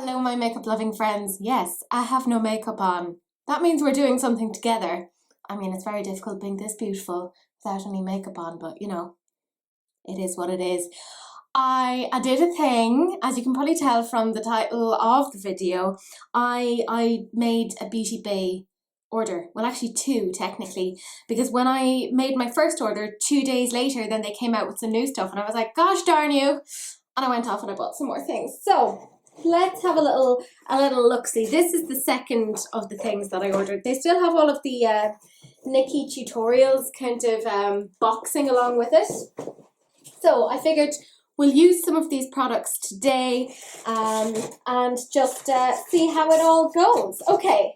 Hello, my makeup loving friends. Yes, I have no makeup on. That means we're doing something together. I mean, it's very difficult being this beautiful without any makeup on, but you know, it is what it is. I did a thing, as you can probably tell from the title of the video. I made a Beauty Bay order. Well, actually two technically, because when I made my first order 2 days later, then they came out with some new stuff and I was like, gosh darn you. And I went off and I bought some more things. So let's have a little look-see. This is the second of the things that I ordered. They still have all of the Nikki tutorials kind of boxing along with it. So I figured we'll use some of these products today and just see how it all goes. Okay,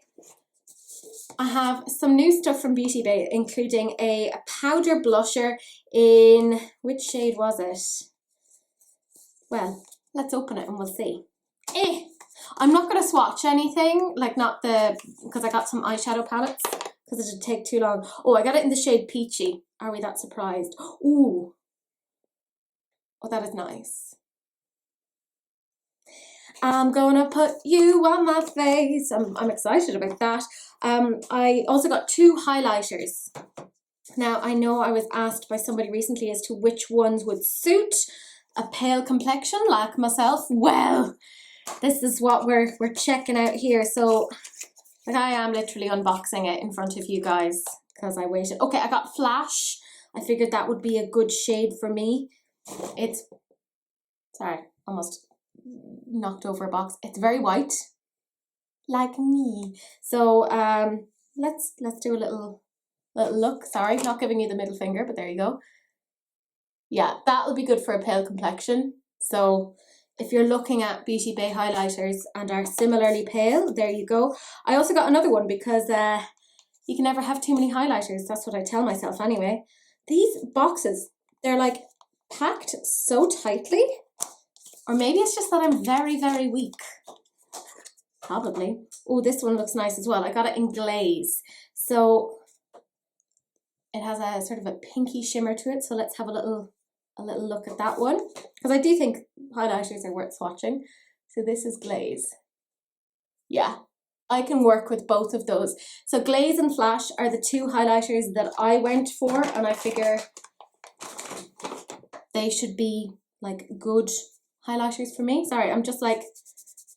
I have some new stuff from Beauty Bay, including a powder blusher in, which shade was it? Well, let's open it and we'll see. I'm not going to swatch anything, like not the, because I got some eyeshadow palettes, because it would take too long. Oh, I got it in the shade Peachy. Are we that surprised? Ooh. Oh, that is nice. I'm gonna put you on my face. I'm excited about that. I also got 2 highlighters. Now, I know I was asked by somebody recently as to which ones would suit a pale complexion like myself. Well, this is what we're checking out here. So, like, I am literally unboxing it in front of you guys because I waited. Okay, I got Flash. I figured that would be a good shade for me. It's, sorry, almost knocked over a box. It's very white, like me. So let's do a little look. Sorry, not giving you the middle finger, but there you go. Yeah, that'll be good for a pale complexion. So if you're looking at Beauty Bay highlighters and are similarly pale, there you go. I also got another one because you can never have too many highlighters. That's what I tell myself anyway. These boxes, they're like packed so tightly. Or maybe it's just that I'm very, very weak. Probably. Oh, this one looks nice as well. I got it in glaze. So it has a sort of a pinky shimmer to it. So let's have a little look at that one. Because I do think highlighters are worth swatching. So this is glaze. Yeah, I can work with both of those. So glaze and Flash are the 2 highlighters that I went for. And I figure they should be like good highlighters for me. Sorry, I'm just like,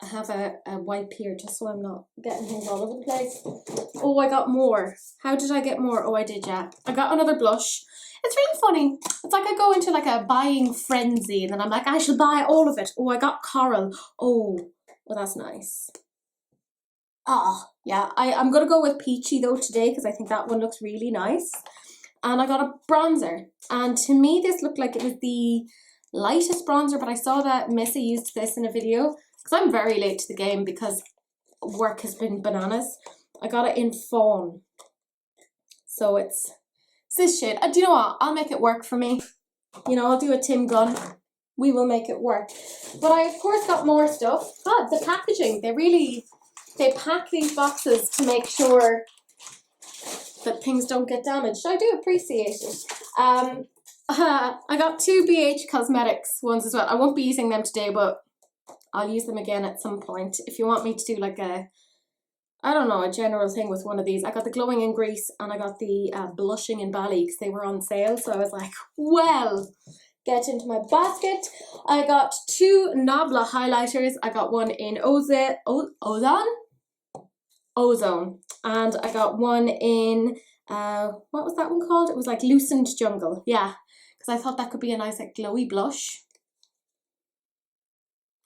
I have a wipe here just so I'm not getting things all over the place. Oh, I got more. How did I get more? Oh, I did, yeah. I got another blush. It's really funny. It's like I go into like a buying frenzy and then I'm like, I shall buy all of it. Oh, I got coral. Oh, well, that's nice. Ah, yeah, I'm going to go with Peachy though today because I think that one looks really nice. And I got a bronzer. And to me, this looked like it was the lightest bronzer, but I saw that Missy used this in a video because I'm very late to the game because work has been bananas. I got it in fawn. So it's this shade. Do you know what? I'll make it work for me. You know, I'll do a Tim Gunn. We will make it work. But I, of course, got more stuff. God, the packaging. They pack these boxes to make sure that things don't get damaged. I do appreciate it. I got 2 BH Cosmetics ones as well. I won't be using them today, but I'll use them again at some point. If you want me to do like a, I don't know, a general thing with one of these. I got the Glowing in Grease and I got the Blushing in Bali because they were on sale. So I was like, well, get into my basket. I got 2 Nabla highlighters. I got one in Ozone. And I got one in, what was that one called? It was like Lucent Jungle. Yeah, because I thought that could be a nice like glowy blush.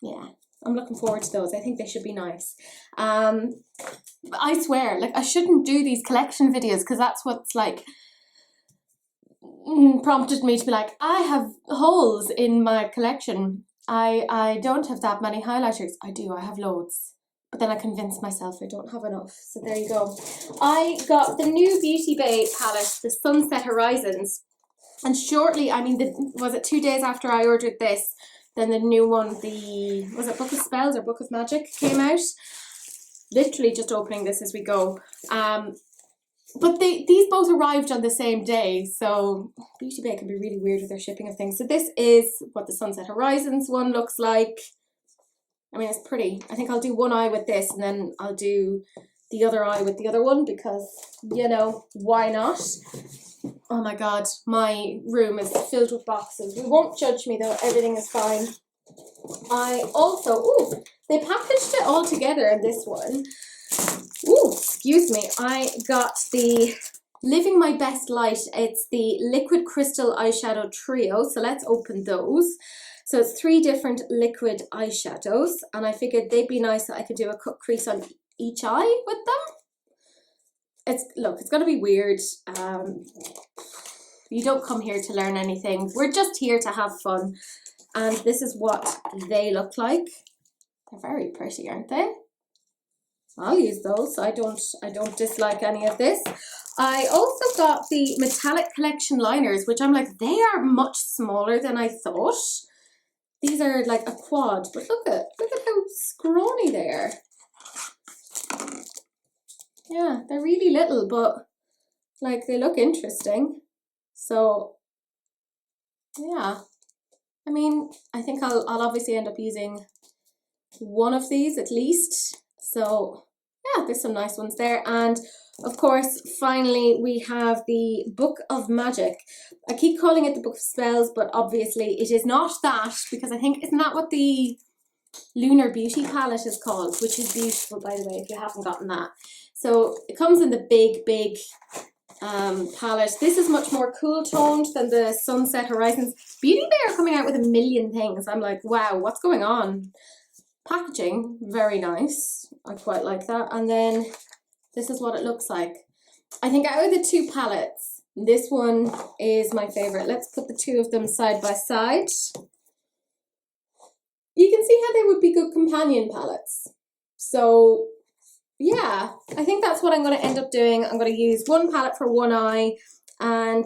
Yeah, I'm looking forward to those. I think they should be nice. I swear, like I shouldn't do these collection videos because that's what's like prompted me to be like, I have holes in my collection. I don't have that many highlighters. I do, I have loads. But then I convinced myself I don't have enough. So there you go. I got the new Beauty Bay palette, the Sunset Horizons. And shortly, I mean, was it 2 days after I ordered this, then the new one, was it Book of Spells or Book of Magic came out? Literally just opening this as we go. But these both arrived on the same day. So Beauty Bay can be really weird with their shipping of things. So this is what the Sunset Horizons one looks like. I mean, it's pretty. I think I'll do one eye with this and then I'll do the other eye with the other one because, you know, why not? Oh my God, my room is filled with boxes. You won't judge me though, everything is fine. I also, ooh, they packaged it all together in this one. Ooh, excuse me. I got the Living My Best Light. It's the Liquid Crystal Eyeshadow Trio. So let's open those. So it's 3 different liquid eyeshadows. And I figured they'd be nice that I could do a cut crease on each eye with them. Look, it's going to be weird. You don't come here to learn anything. We're just here to have fun. And this is what they look like. They're very pretty, aren't they? I'll use those. I don't dislike any of this. I also got the Metallic Collection liners, which I'm like, they are much smaller than I thought. These are like a quad, but look at how scrawny they are. Yeah, they're really little, but like they look interesting. So yeah, I mean, I think I'll obviously end up using one of these at least. So yeah, there's some nice ones there. And of course, finally, we have the Book of Magic. I keep calling it the Book of Spells, but obviously it is not that, because I think, isn't that what the Lunar Beauty palette is called, which is beautiful, by the way, if you haven't gotten that. So it comes in the big palette. This is much more cool toned than the Sunset Horizons. Beauty Bay are coming out with a million things. I'm like, wow, what's going on? Packaging, very nice. I quite like that. And then this is what it looks like. I think out of the 2 palettes, this one is my favorite. Let's put the 2 of them side by side. You can see how they would be good companion palettes. So yeah, I think that's what I'm going to end up doing. I'm going to use one palette for one eye and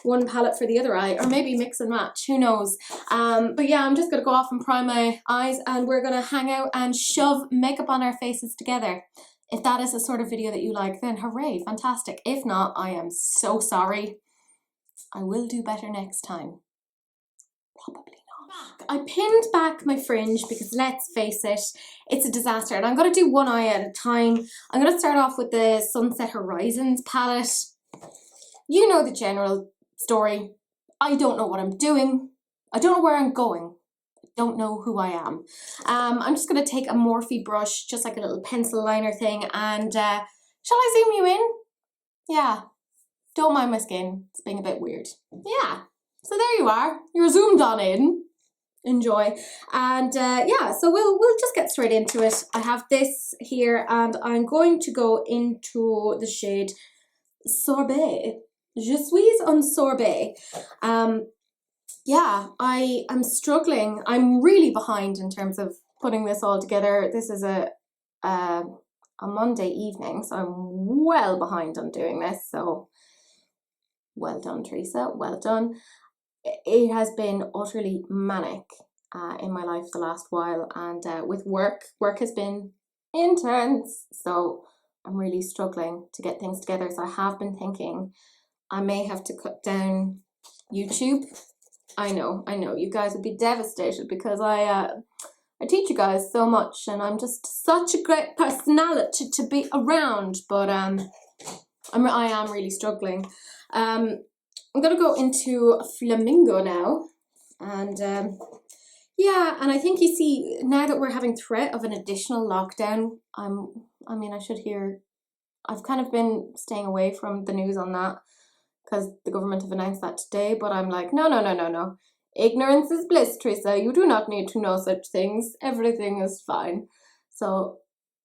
one palette for the other eye, or maybe mix and match, who knows. But yeah, I'm just going to go off and prime my eyes, and we're going to hang out and shove makeup on our faces together. If that is the sort of video that you like, then hooray, fantastic. If not, I am so sorry. I will do better next time. Probably not. I pinned back my fringe because let's face it, it's a disaster. And I'm going to do one eye at a time. I'm going to start off with the Sunset Horizons palette. You know the general story. I don't know what I'm doing. I don't know where I'm going. I don't know who I am. I'm just going to take a Morphe brush, just like a little pencil liner thing. And shall I zoom you in? Yeah. Don't mind my skin. It's being a bit weird. Yeah. So there you are. You're zoomed on in. Enjoy. And yeah, so we'll just get straight into it. I have this here, and I'm going to go into the shade Sorbet. Je suis un sorbet. Yeah, I am struggling. I'm really behind in terms of putting this all together. This is a Monday evening, so I'm well behind on doing this. So well done, Teresa. Well done. It has been utterly manic in my life the last while, and with work has been intense. So I'm really struggling to get things together. So I have been thinking I may have to cut down YouTube. I know, you guys would be devastated because I teach you guys so much, and I'm just such a great personality to be around. But I am really struggling. I'm gonna go into Flamingo now, and yeah, and I think you see now that we're having threat of an additional lockdown. I mean, I've kind of been staying away from the news on that, because the government have announced that today, but I'm like, no. Ignorance is bliss, Teresa. You do not need to know such things. Everything is fine. So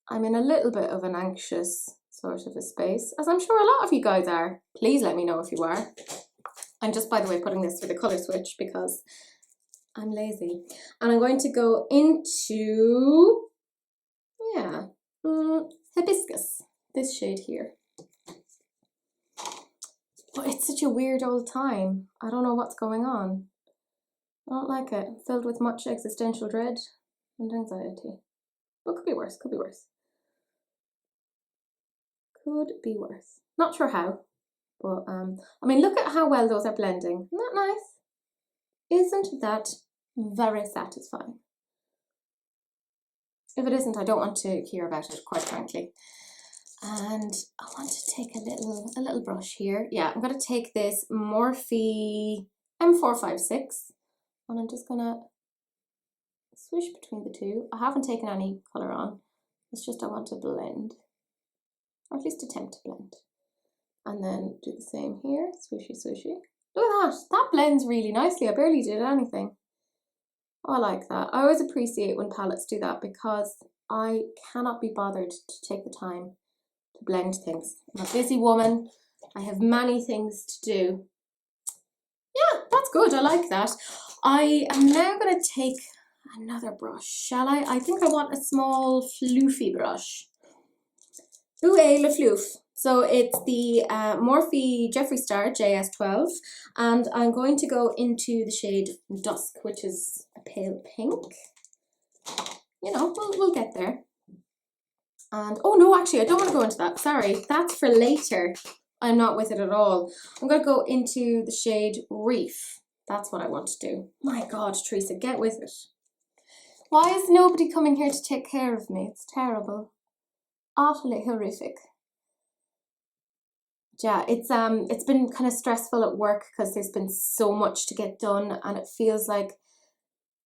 I'm in a little bit of an anxious sort of a space, as I'm sure a lot of you guys are. Please let me know if you are. I'm just, by the way, putting this through the colour switch because I'm lazy. And I'm going to go into, yeah, Hibiscus, this shade here. But it's such a weird old time. I don't know what's going on. I don't like it. Filled with much existential dread and anxiety. But could be worse, could be worse. Could be worse. Not sure how. But, I mean, look at how well those are blending. Isn't that nice? Isn't that very satisfying? If it isn't, I don't want to hear about it, quite frankly. And I want to take a little brush here. Yeah, I'm gonna take this Morphe M456 and I'm just gonna swish between the two. I haven't taken any colour on. It's just I want to blend, or at least attempt to blend. And then do the same here, swishy, swishy. Look at that, that blends really nicely. I barely did anything. Oh, I like that. I always appreciate when palettes do that because I cannot be bothered to take the time to blend things. I'm a busy woman. I have many things to do. Yeah, that's good. I like that. I am now going to take another brush, shall I? I think I want a small floofy brush. Ooh, le floof. So it's the Morphe Jeffree Star JS12, and I'm going to go into the shade Dusk, which is a pale pink. You know, we'll get there. And, oh no, actually, I don't want to go into that. Sorry, that's for later. I'm not with it at all. I'm going to go into the shade Reef. That's what I want to do. My God, Teresa, get with it. Why is nobody coming here to take care of me? It's terrible. Utterly horrific. Yeah, it's been kind of stressful at work because there's been so much to get done, and it feels like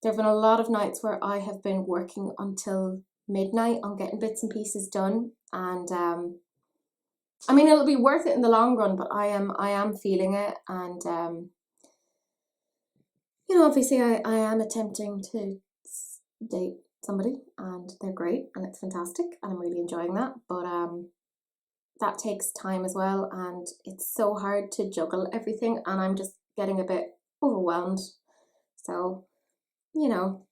there have been a lot of nights where I have been working until midnight on getting bits and pieces done, and I mean, it'll be worth it in the long run, but I am feeling it, and you know, obviously I am attempting to date somebody, and they're great, and it's fantastic, and I'm really enjoying that, but that takes time as well, and it's so hard to juggle everything, and I'm just getting a bit overwhelmed. So, you know,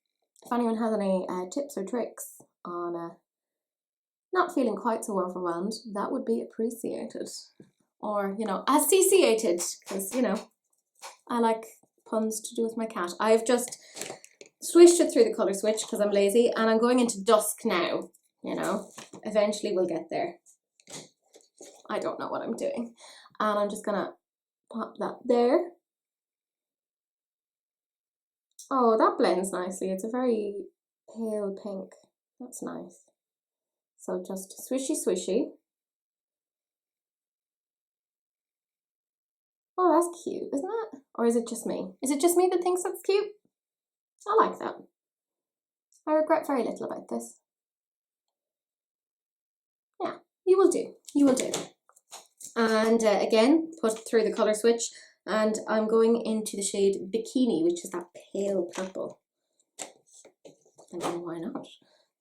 if anyone has any tips or tricks on not feeling quite so overwhelmed, that would be appreciated. Or, you know, associated, because, you know, I like puns to do with my cat. I've just swished it through the colour switch because I'm lazy, and I'm going into Dusk now, you know. Eventually we'll get there. I don't know what I'm doing. And I'm just gonna pop that there. Oh, that blends nicely. It's a very pale pink. That's nice. So just swishy, swishy. Oh, that's cute, isn't it? Or is it just me? Is it just me that thinks that's cute? I like that. I regret very little about this. Yeah, you will do. You will do. And again, put through the colour switch, and I'm going into the shade Bikini, which is that pale purple. I mean, why not?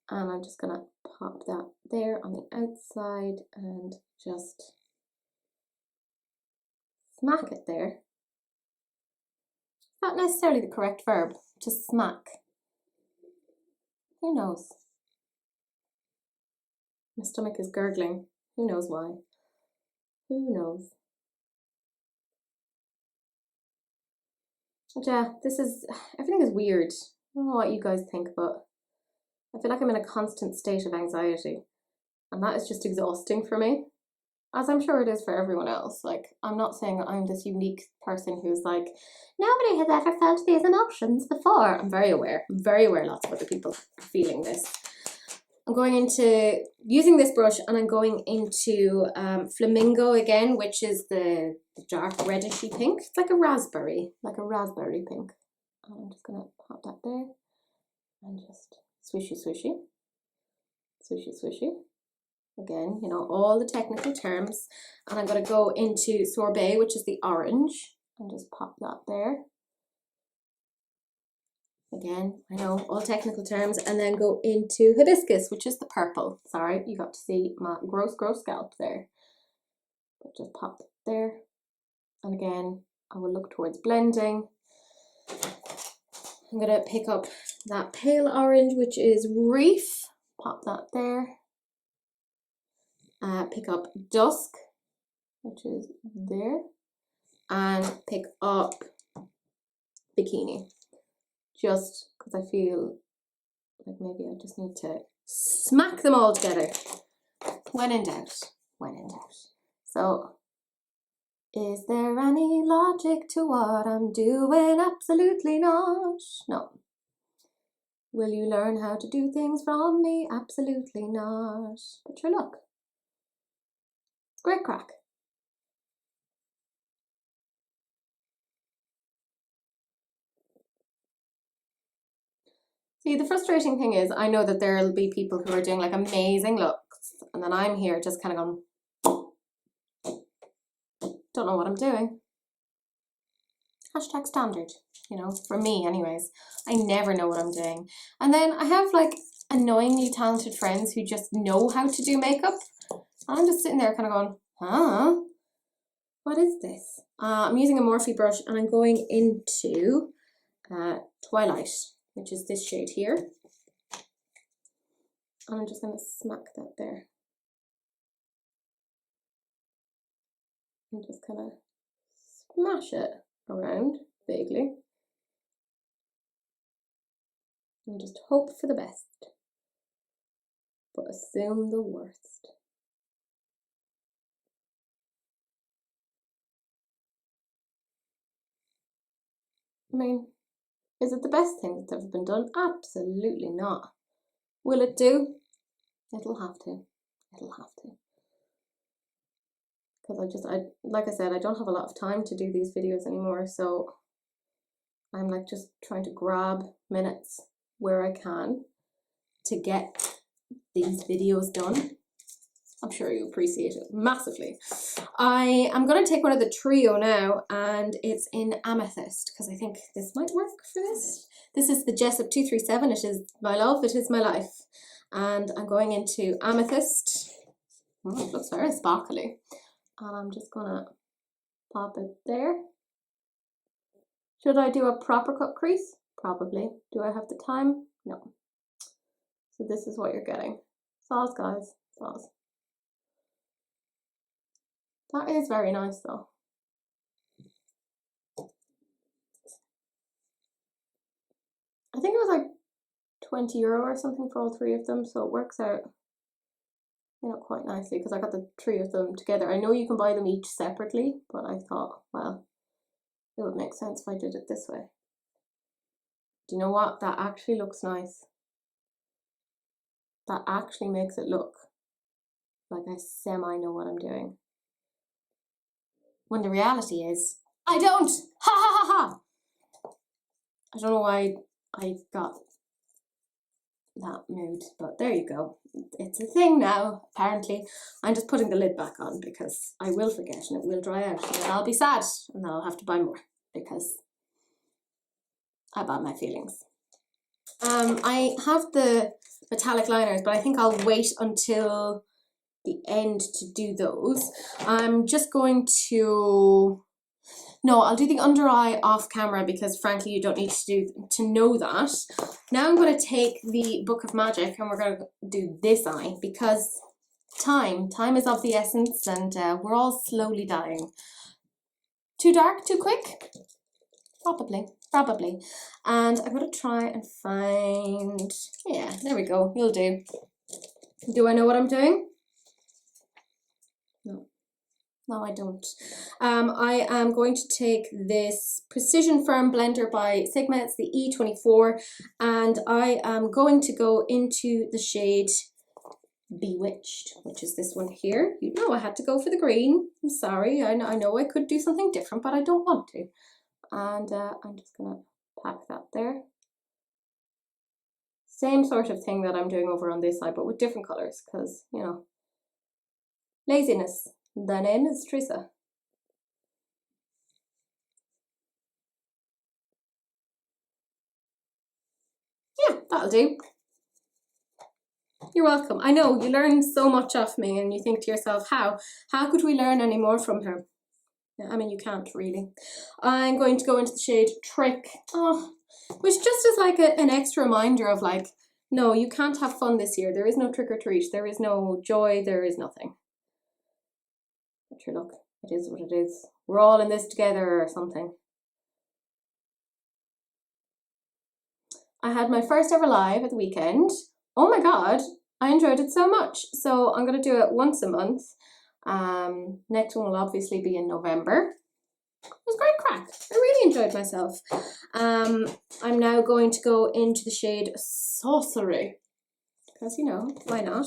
And I'm just gonna pop that there on the outside and just smack it there. Not necessarily the correct verb, to smack. Who knows? My stomach is gurgling. Who knows why? Who knows? But yeah, everything is weird. I don't know what you guys think, but I feel like I'm in a constant state of anxiety, and that is just exhausting for me, as I'm sure it is for everyone else. Like, I'm not saying that I'm this unique person who's like, nobody has ever felt these emotions before. I'm very aware lots of other people are feeling this. I'm going into using this brush, and I'm going into Flamingo again, which is the dark reddishy pink. It's like a raspberry pink. And I'm just gonna pop that there and just swishy, swishy, swishy, swishy. Again, you know, all the technical terms. And I'm gonna go into Sorbet, which is the orange, and just pop that there. Again, I know, all technical terms, and then go into Hibiscus, which is the purple. Sorry, you got to see my gross scalp there. But just pop it there. And again, I will look towards blending. I'm gonna pick up that pale orange, which is Reef. Pop that there. Pick up Dusk, which is there. And pick up Bikini. Just because I feel like maybe I just need to smack them all together. When in doubt. So, is there any logic to what I'm doing? Absolutely not. No. Will you learn how to do things from me? Absolutely not. But sure, look. It's great crack. See, the frustrating thing is I know that there'll be people who are doing like amazing looks, and then I'm here just kind of going, don't know what I'm doing. Hashtag standard, you know, for me anyways. I never know what I'm doing. And then I have like annoyingly talented friends who just know how to do makeup. And I'm just sitting there kind of going, huh? What is this? I'm using a Morphe brush and I'm going into Twilight, which is this shade here. And I'm just going to smack that there. And just kind of smash it around vaguely. And just hope for the best, but assume the worst. I mean, is it the best thing that's ever been done? Absolutely not. Will it do? It'll have to. It'll have to. Because like I said, I don't have a lot of time to do these videos anymore, so I'm like just trying to grab minutes where I can to get these videos done. I'm sure you appreciate it massively. I am going to take one of the trio now, and it's in Amethyst, because I think this might work for this. This is the Jessup 237. It is my love, it is my life. And I'm going into Amethyst. Oh, it looks very sparkly. And I'm just going to pop it there. Should I do a proper cut crease? Probably. Do I have the time? No. So this is what you're getting. Sauce, guys. Sauce. That is very nice though. I think it was like €20 or something for all three of them, so it works out, you know, quite nicely because I got the three of them together. I know you can buy them each separately, but I thought, well, it would make sense if I did it this way. Do you know what? That actually looks nice. That actually makes it look like I semi know what I'm doing. When the reality is, I don't! Ha ha ha ha! I don't know why I got that mood, but there you go. It's a thing now, apparently. I'm just putting the lid back on because I will forget and it will dry out and then I'll be sad and then I'll have to buy more because I bought my feelings. I have the metallic liners, but I think I'll wait until the end to do those. I'm just going to... No, I'll do the under eye off camera because frankly you don't need to know that. Now I'm going to take the Book of Magic and we're going to do this eye because time is of the essence and we're all slowly dying. Too dark, too quick? Probably. And I'm going to try and find, yeah, there we go, you'll do. Do I know what I'm doing? No, I don't. I am going to take this Precision Firm Blender by Sigma. It's the E24, and I am going to go into the shade Bewitched, which is this one here. You know I had to go for the green. I'm sorry. I know I could do something different, but I don't want to. And I'm just going to pack that there. Same sort of thing that I'm doing over on this side, but with different colors, because, you know, laziness. The name is Teresa. Yeah, that'll do. You're welcome. I know, you learn so much off me and you think to yourself, how could we learn any more from her? I mean, you can't really. I'm going to go into the shade Trick, which just is like an extra reminder of like, no, you can't have fun this year. There is no trick or treat. There is no joy. There is nothing. But sure, look, it is what it is. We're all in this together or something. I had my first ever live at the weekend. Oh my God, I enjoyed it so much. So I'm going to do it once a month. Next one will obviously be in November. was great crack. I really enjoyed myself. I'm now going to go into the shade Sorcery, because, you know, why not?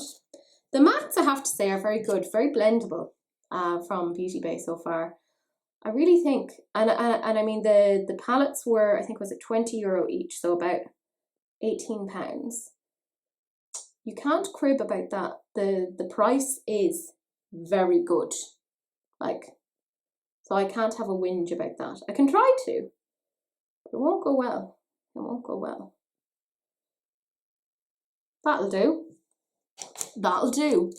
The mattes, I have to say, are very good, very blendable from Beauty Bay so far. I really think, and I mean, the palettes were, I think, was it €20 each, so about £18. You can't crib about that. The price is very good. Like, so I can't have a whinge about that. I can try to, but it won't go well. It won't go well. That'll do. That'll do.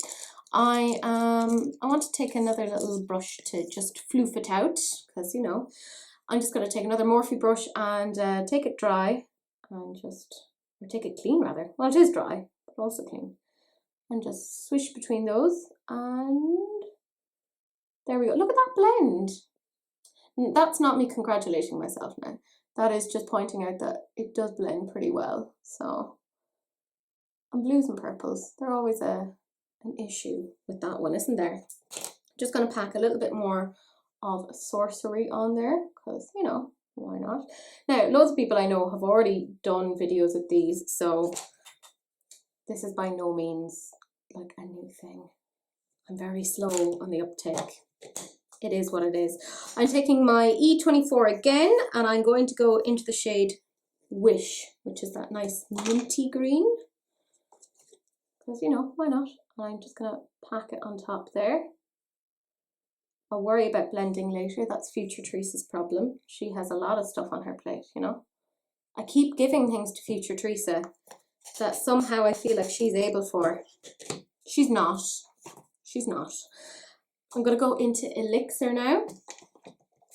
I want to take another little brush to just floof it out, because, you know, I'm just going to take another Morphe brush and take it dry and just, or take it clean rather. Well, it is dry, but also clean. And just swish between those, and there we go. Look at that blend. That's not me congratulating myself now. That is just pointing out that it does blend pretty well. So, and blues and purples, they're always an issue with that one, isn't there? Just going to pack a little bit more of Sorcery on there, because, you know, why not? Now, loads of people I know have already done videos of these, so this is by no means like a new thing. I'm very slow on the uptake. It is what it is. I'm taking my E24 again, and I'm going to go into the shade Wish, which is that nice minty green. Because, you know, why not? I'm just going to pack it on top there. I'll worry about blending later. That's future Teresa's problem. She has a lot of stuff on her plate, you know. I keep giving things to future Teresa that somehow I feel like she's able for. She's not. She's not. I'm going to go into Elixir now.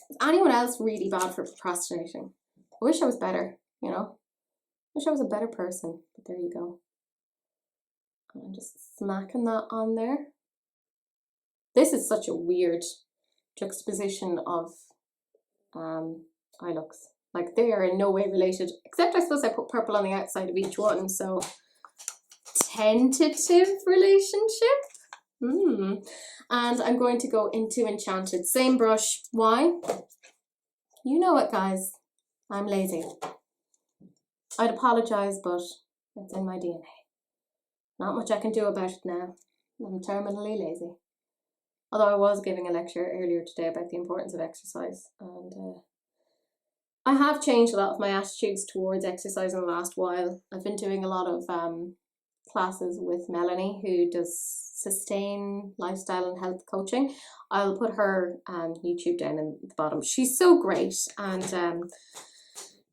Is anyone else really bad for procrastinating? I wish I was better, you know. I wish I was a better person, but there you go. I'm just smacking that on there. This is such a weird juxtaposition of eye looks. Like, they are in no way related, except I suppose I put purple on the outside of each one, so tentative relationship. And I'm going to go into Enchanted. Same brush. Why? You know it, guys. I'm lazy. I'd apologise, but it's in my DNA. Not much I can do about it now. I'm terminally lazy. Although I was giving a lecture earlier today about the importance of exercise, and I have changed a lot of my attitudes towards exercise in the last while. I've been doing a lot of classes with Melanie, who does sustain lifestyle and health coaching. I'll put her YouTube down in the bottom. She's so great, and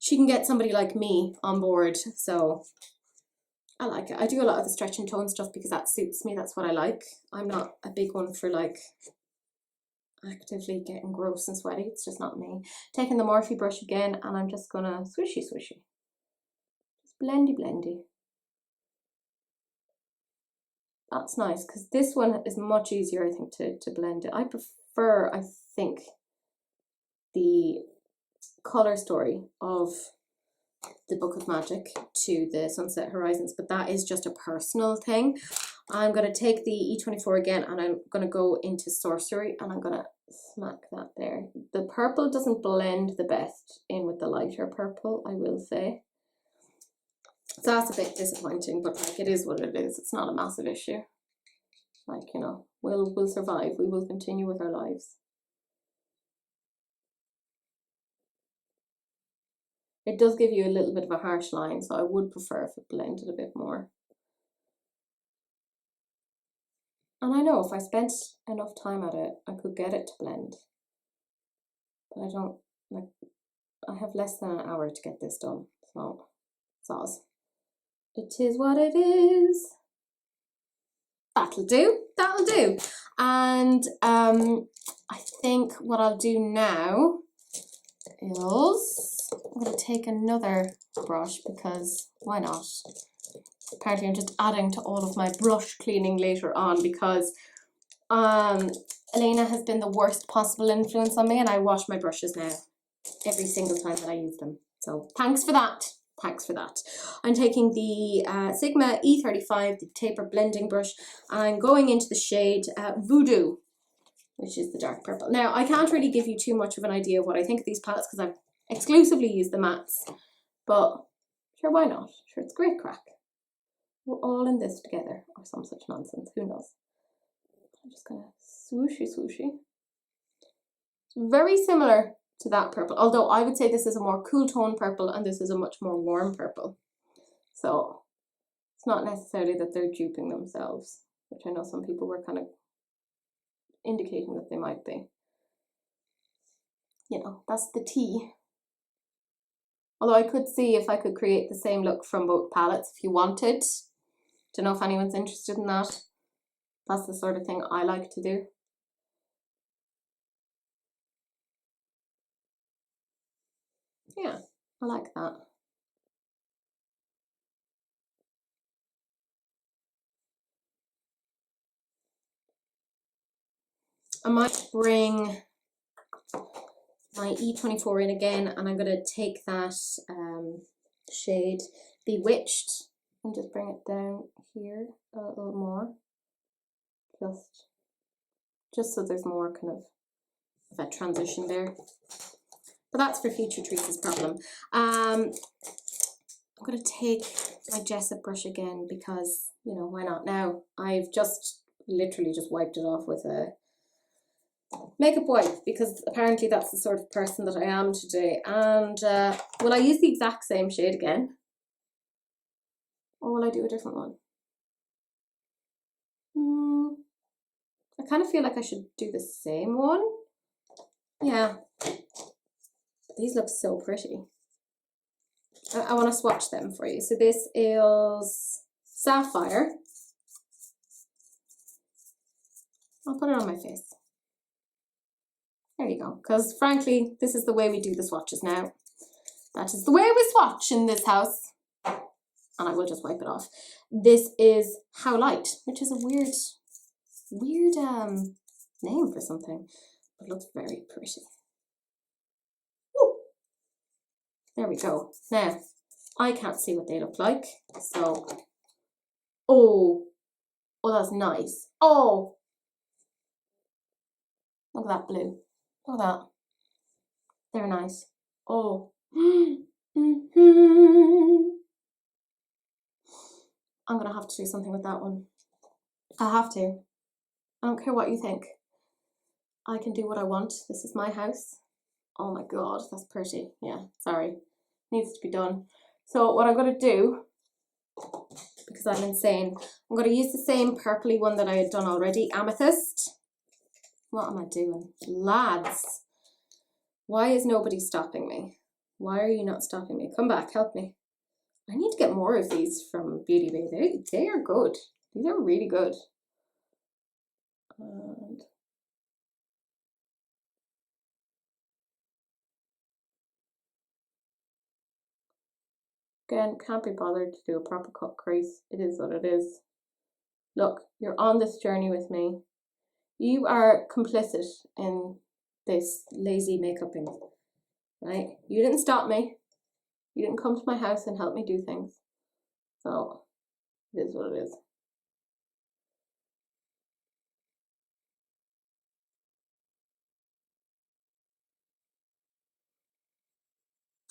she can get somebody like me on board, so I like it. I do a lot of the stretch and tone stuff because that suits me. That's what I like. I'm not a big one for like actively getting gross and sweaty. It's just not me. Taking the Morphe brush again, and I'm just gonna swishy swishy. Just blendy blendy. That's nice, because this one is much easier, I think, to blend it. I prefer, I think, the colour story of the Book of Magic to the Sunset Horizons, but that is just a personal thing. I'm going to take the E24 again, and I'm going to go into Sorcery, and I'm going to smack that there. The purple doesn't blend the best in with the lighter purple, I will say. So that's a bit disappointing, but like, it is what it is. It's not a massive issue. Like, you know, we'll survive. We will continue with our lives. It does give you a little bit of a harsh line, so I would prefer if it blended a bit more. And I know if I spent enough time at it, I could get it to blend. But I don't, like, I have less than an hour to get this done, so soz. It is what it is. That'll do, that'll do. And I think what I'll do now is I'm going to take another brush, because why not? Apparently I'm just adding to all of my brush cleaning later on, because Elena has been the worst possible influence on me, and I wash my brushes now every single time that I use them. So thanks for that. Thanks for that. I'm taking the Sigma E35, the taper blending brush, and I'm going into the shade Voodoo. which is the dark purple. Now, I can't really give you too much of an idea of what I think of these palettes because I've exclusively used the mattes, but sure, why not? Sure, it's great crack. We're all in this together, or some such nonsense, who knows. I'm just gonna swooshy swooshy. It's very similar to that purple, although I would say this is a more cool tone purple and this is a much more warm purple. So it's not necessarily that they're duping themselves, which I know some people were kind of indicating that they might be. You know, that's the tea. Although I could see if I could create the same look from both palettes if you wanted. Don't know if anyone's interested in that. That's the sort of thing I like to do. Yeah, I like that. I might bring my E24 in again, and I'm going to take that shade Bewitched and just bring it down here a little more, just so there's more kind of that transition there. But that's for future Teresa's problem. I'm going to take my Jessup brush again because, you know, why not now? I've just literally just wiped it off with a makeup wipe because apparently that's the sort of person that I am today. And will I use the exact same shade again? Or will I do a different one? I kind of feel like I should do the same one. Yeah. These look so pretty. I want to swatch them for you. So this is Sapphire. I'll put it on my face. There you go. Because frankly, this is the way we do the swatches now. That is the way we swatch in this house. And I will just wipe it off. This is How Light, which is a weird name for something. But it looks very pretty. Woo. There we go. Now, I can't see what they look like. So, oh, that's nice. Oh, look at that blue. Look at that. They're nice. Oh. I'm going to have to do something with that one. I have to. I don't care what you think. I can do what I want. This is my house. Oh my god, that's pretty. Yeah, sorry. Needs to be done. So what I'm going to do, because I'm insane, I'm going to use the same purpley one that I had done already, Amethyst. What am I doing? Lads, why is nobody stopping me? Why are you not stopping me? Come back, help me. I need to get more of these from Beauty Bay. They are good. These are really good. And again, can't be bothered to do a proper cut crease. It is what it is. Look, you're on this journey with me. You are complicit in this lazy makeuping, right? You didn't stop me. You didn't come to my house and help me do things. So, it is what it is.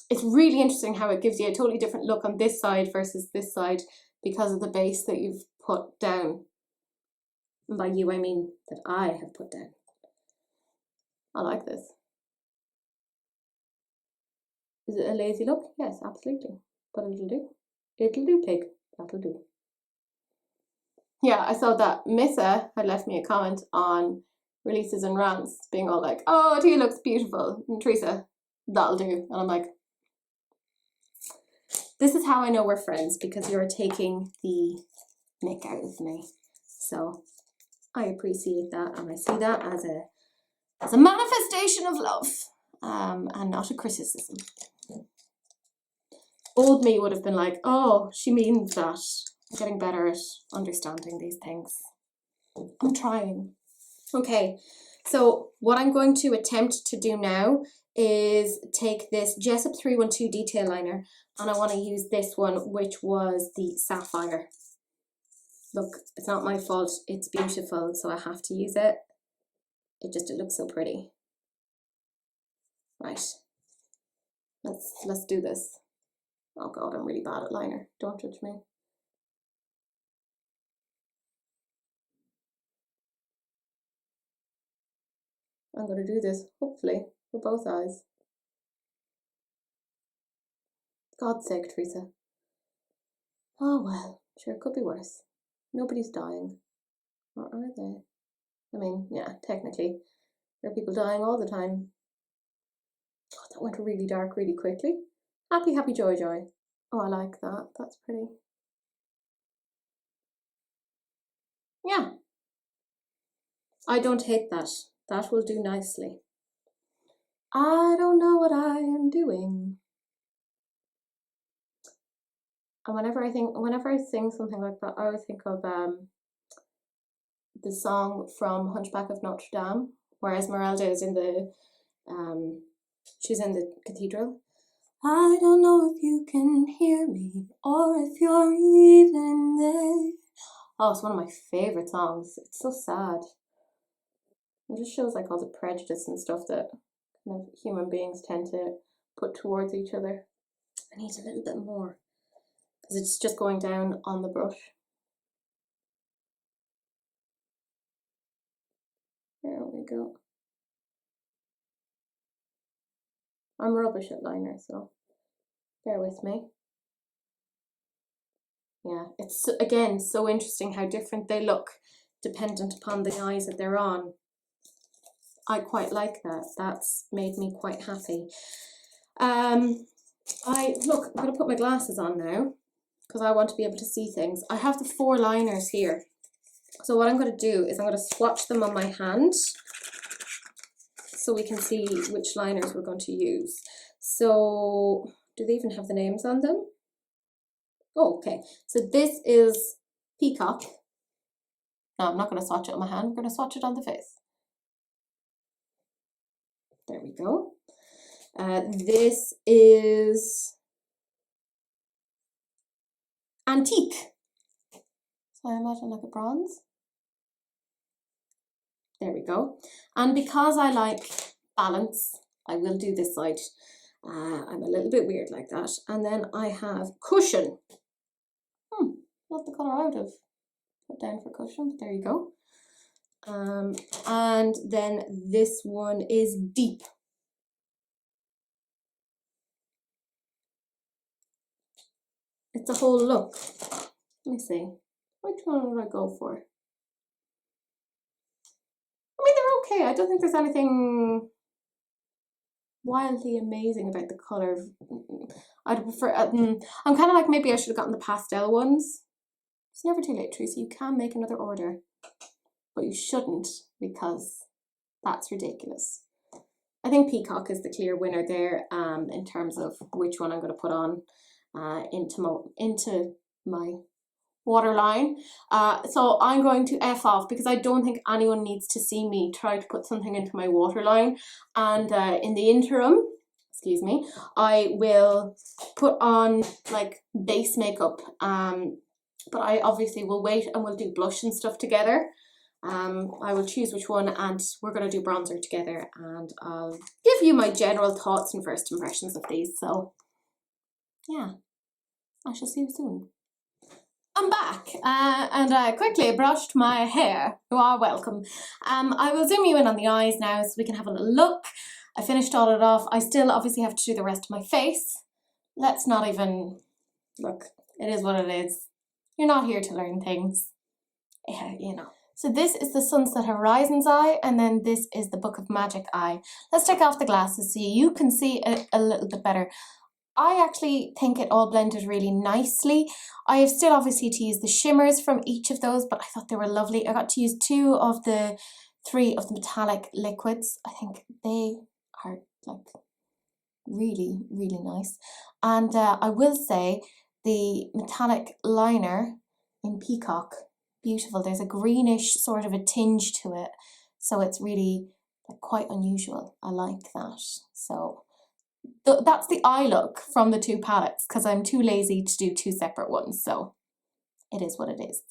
It's really interesting how it gives you a totally different look on this side versus this side because of the base that you've put down. And by you, I mean that I have put down. I like this. Is it a lazy look? Yes, absolutely. But it'll do. It'll do, pig. That'll do. Yeah, I saw that Missa had left me a comment on Releases and Rants, being all like, oh, Tia looks beautiful. And Teresa, that'll do. And I'm like, this is how I know we're friends, because you're taking the mick out of me. So I appreciate that, and I see that as a manifestation of love, and not a criticism. Old me would have been like, oh, she means that. I'm getting better at understanding these things. I'm trying. Okay, so what I'm going to attempt to do now is take this Jessup 312 detail liner, and I want to use this one, which was the Sapphire. Look, it's not my fault, it's beautiful, so I have to use it. it looks so pretty. Right, let's do this. Oh God, I'm really bad at liner. Don't judge me. I'm going to do this, hopefully, for both eyes. God's sake, Teresa. Oh well, sure, it could be worse. Nobody's dying. Or are they? I mean, yeah, technically, there are people dying all the time. Oh, that went really dark really quickly. Happy, happy, joy, joy. Oh, I like that. That's pretty. Yeah. I don't hate that. That will do nicely. I don't know what I am doing. And whenever I sing something like that, I always think of the song from Hunchback of Notre Dame, where Esmeralda is in the she's in the cathedral. I don't know if you can hear me or if you're even there. Oh, it's one of my favorite songs. It's so sad. It just shows like all the prejudice and stuff that kind of human beings tend to put towards each other. I need a little bit more because it's just going down on the brush. There we go. I'm rubbish at liner, so bear with me. Yeah, it's again so interesting how different they look dependent upon the eyes that they're on. I quite like that. That's made me quite happy. I'm gonna put my glasses on now because I want to be able to see things. I have the 4 liners here. So what I'm going to do is I'm going to swatch them on my hand so we can see which liners we're going to use. So do they even have the names on them? Oh, okay. So this is Peacock. No, I'm not going to swatch it on my hand. I'm going to swatch it on the face. There we go. This is Antique. So I imagine like a bronze. There we go. And because I like balance, I will do this side. I'm a little bit weird like that. And then I have Cushion. Not the colour I would have put down for Cushion, but there you go. And then this one is Deep. It's a whole look. Let me see. Which one would I go for? I mean, they're okay. I don't think there's anything wildly amazing about the colour. I'd prefer, I'm kind of like maybe I should have gotten the pastel ones. It's never too late, Teresa. You can make another order, but you shouldn't because that's ridiculous. I think Peacock is the clear winner there in terms of which one I'm going to put on into my waterline. So I'm going to F off because I don't think anyone needs to see me try to put something into my waterline. And in the interim, excuse me, I will put on like base makeup. But I obviously will wait and we'll do blush and stuff together. I will choose which one and we're going to do bronzer together and I'll give you my general thoughts and first impressions of these. So yeah, I shall see you soon. I'm back and I quickly brushed my hair. You are welcome. I will zoom you in on the eyes now so we can have a little look. I finished all it off. I still obviously have to do the rest of my face. Let's not even look. It is what it is. You're not here to learn things. Yeah, you know. So this is the Sunset Horizons eye and then this is the Book of Magic eye. Let's take off the glasses so you can see it a little bit better. I actually think it all blended really nicely. I have still obviously to use the shimmers from each of those, but I thought they were lovely. I got to use 2 of the 3 of the metallic liquids. I think they are like really, really nice. And I will say the metallic liner in Peacock, beautiful. There's a greenish sort of a tinge to it. So it's really like, quite unusual. I like that. So that's the eye look from the 2 palettes because I'm too lazy to do 2 separate ones, so it is what it is.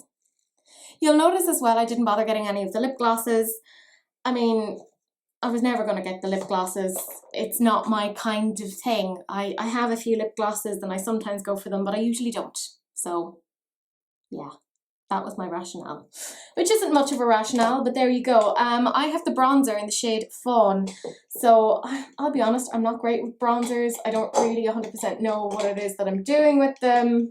You'll notice as well I didn't bother getting any of the lip glosses. I mean, I was never going to get the lip glosses. It's not my kind of thing. I have a few lip glosses and I sometimes go for them, but I usually don't. So, yeah. That was my rationale, which isn't much of a rationale, but there you go. I have the bronzer in the shade Fawn. So I'll be honest, I'm not great with bronzers. I don't really 100% know what it is that I'm doing with them.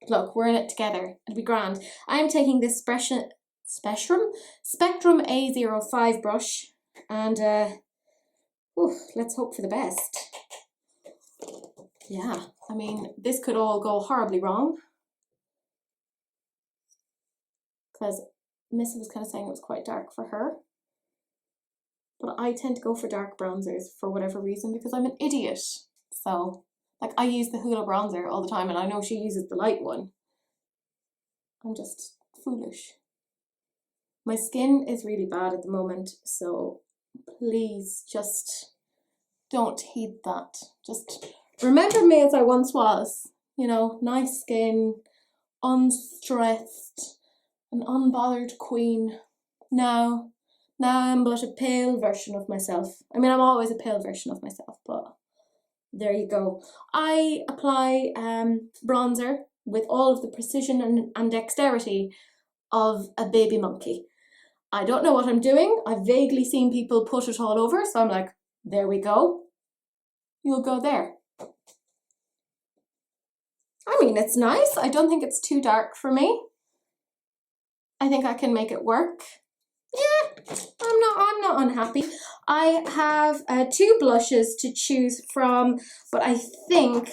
Look, we're in it together. It'll be grand. I am taking this Spectrum A05 brush, and let's hope for the best. Yeah, I mean, this could all go horribly wrong, because Missa was kind of saying it was quite dark for her. But I tend to go for dark bronzers for whatever reason, because I'm an idiot. So, like, I use the Hoola bronzer all the time, and I know she uses the light one. I'm just foolish. My skin is really bad at the moment, so please just don't heed that. Just remember me as I once was. You know, nice skin, unstressed, an unbothered queen. Now I'm but a pale version of myself. I mean, I'm always a pale version of myself, but there you go. I apply bronzer with all of the precision and dexterity of a baby monkey. I don't know what I'm doing. I've vaguely seen people put it all over, so I'm like, there we go. You'll go there. I mean, it's nice. I don't think it's too dark for me. I think I can make it work. Yeah, I'm not unhappy. I have 2 blushes to choose from, but I think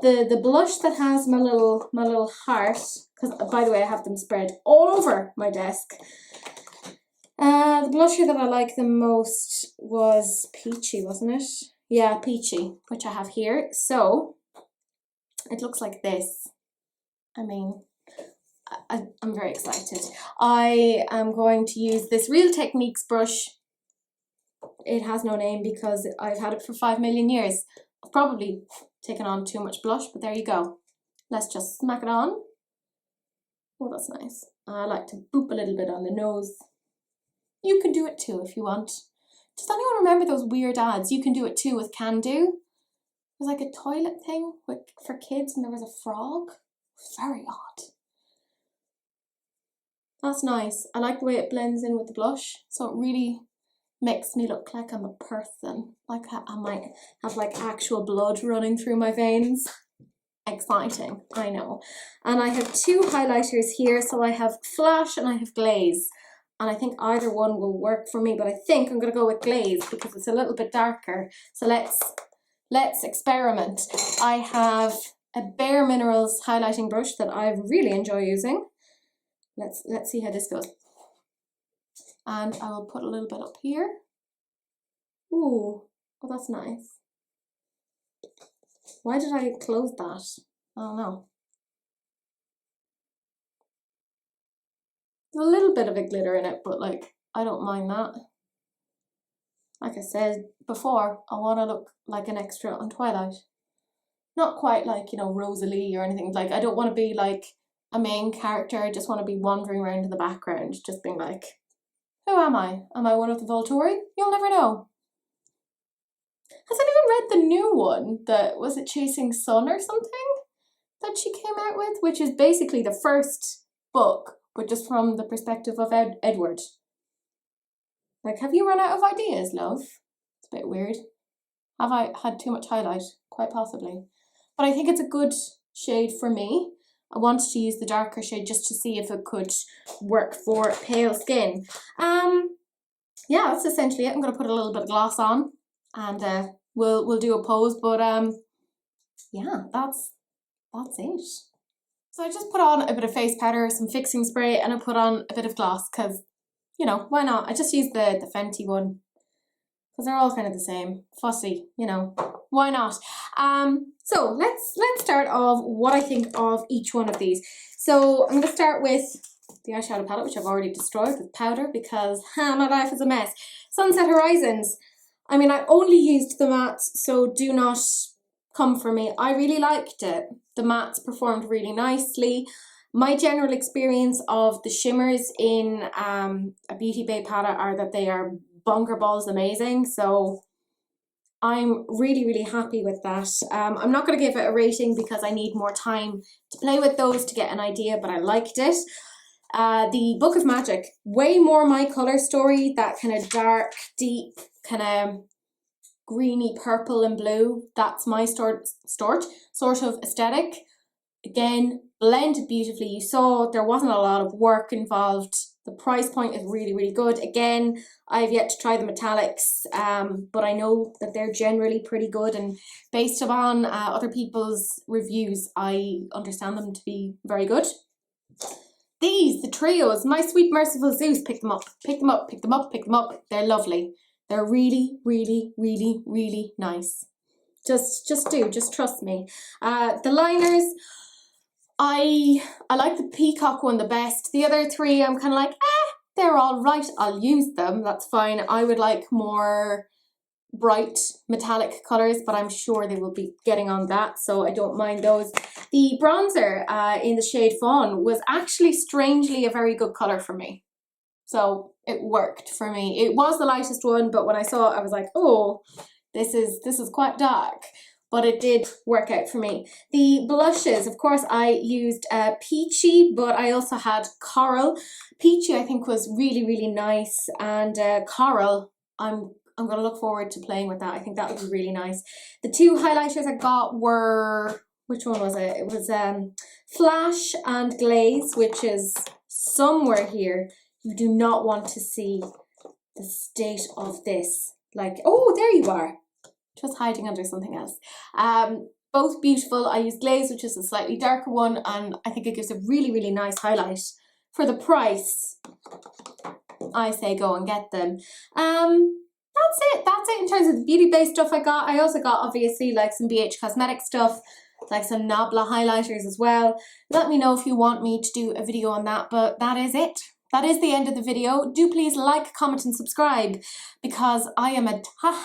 the blush that has my little heart, because by the way I have them spread all over my desk. The blusher that I like the most was Peachy, wasn't it? Yeah, Peachy, which I have here. So it looks like this. I mean, I'm very excited. I am going to use this Real Techniques brush. It has no name because I've had it for 5 million years. I've probably taken on too much blush, but there you go. Let's just smack it on. Oh, that's nice. I like to boop a little bit on the nose. You can do it too if you want. Does anyone remember those weird ads? You can do it too with Can Do. It was like a toilet thing for kids and there was a frog. Very odd. That's nice. I like the way it blends in with the blush. So it really makes me look like I'm a person. Like I might have like actual blood running through my veins. Exciting, I know. And I have 2 highlighters here. So I have Flash and I have Glaze. And I think either one will work for me, but I think I'm going to go with Glaze because it's a little bit darker. So let's experiment. I have a Bare Minerals highlighting brush that I really enjoy using. Let's see how this goes. And I will put a little bit up here. Ooh, oh, that's nice. Why did I close that? I don't know. There's a little bit of a glitter in it, but like, I don't mind that. Like I said before, I want to look like an extra on Twilight. Not quite like, you know, Rosalie or anything. Like, I don't want to be like a main character. I just want to be wandering around in the background, just being like, who am I? Am I one of the Volturi? You'll never know. Has anyone read the new one? Was it Chasing Sun or something that she came out with? Which is basically the first book, but just from the perspective of Edward. Like, have you run out of ideas, love? It's a bit weird. Have I had too much highlight? Quite possibly. But I think it's a good shade for me. I wanted to use the darker shade just to see if it could work for pale skin. Yeah, that's essentially it. I'm going to put a little bit of gloss on and we'll do a pose. But yeah, that's it. So I just put on a bit of face powder, some fixing spray, and I put on a bit of gloss because, you know, why not? I just used the Fenty one because they're all kind of the same. Fussy, you know, why not? So let's start off what I think of each one of these. So I'm going to start with the eyeshadow palette, which I've already destroyed with powder because my life is a mess. Sunset Horizons. I mean, I only used the mattes, so do not come for me. I really liked it. The mattes performed really nicely. My general experience of the shimmers in a Beauty Bay palette are that they are bunker balls amazing. So I'm really, really happy with that. I'm not going to give it a rating because I need more time to play with those to get an idea, but I liked it. The Book of Magic, way more my colour story, that kind of dark, deep, kind of greeny purple and blue. That's my sort of aesthetic. Again, blended beautifully. You saw there wasn't a lot of work involved. The price point is really, really good. Again, I've yet to try the metallics, but I know that they're generally pretty good, and based upon other people's reviews, I understand them to be very good. These, the trios, My Sweet Merciful Zeus, pick them up, pick them up, pick them up, pick them up. They're lovely. They're really, really, really, really nice. Just trust me. The liners, I like the peacock one the best. The other three, I'm kind of like, they're all right. I'll use them. That's fine. I would like more bright metallic colors, but I'm sure they will be getting on that, so I don't mind those. The bronzer in the shade Fawn was actually strangely a very good color for me. So it worked for me. It was the lightest one, but when I saw it, I was like, oh, this is quite dark. But it did work out for me. The blushes, of course, I used Peachy, but I also had Coral. Peachy, I think, was really, really nice. And Coral, I'm going to look forward to playing with that. I think that would be really nice. The two highlighters I got were, which one was it? It was Flash and Glaze, which is somewhere here. You do not want to see the state of this. Like, oh, there you are. Just hiding under something else. Both beautiful. I used Glaze, which is a slightly darker one, and I think it gives a really, really nice highlight. For the price, I say go and get them. That's it in terms of the Beauty Bay stuff I got. I also got, obviously, like some BH Cosmetic stuff, like some Nabla highlighters as well. Let me know if you want me to do a video on that, but that is it. That is the end of the video. Do please like, comment and subscribe, because I am a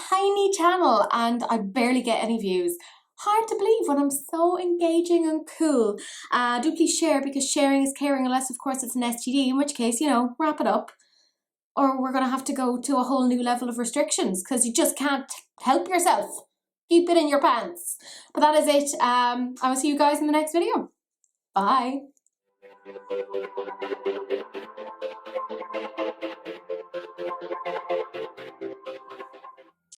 tiny channel and I barely get any views. Hard to believe when I'm so engaging and cool. Do please share, because sharing is caring, unless of course it's an STD, in which case, you know, wrap it up. Or we're going to have to go to a whole new level of restrictions, because you just can't help yourself. Keep it in your pants. But that is it. I will see you guys in the next video. Bye.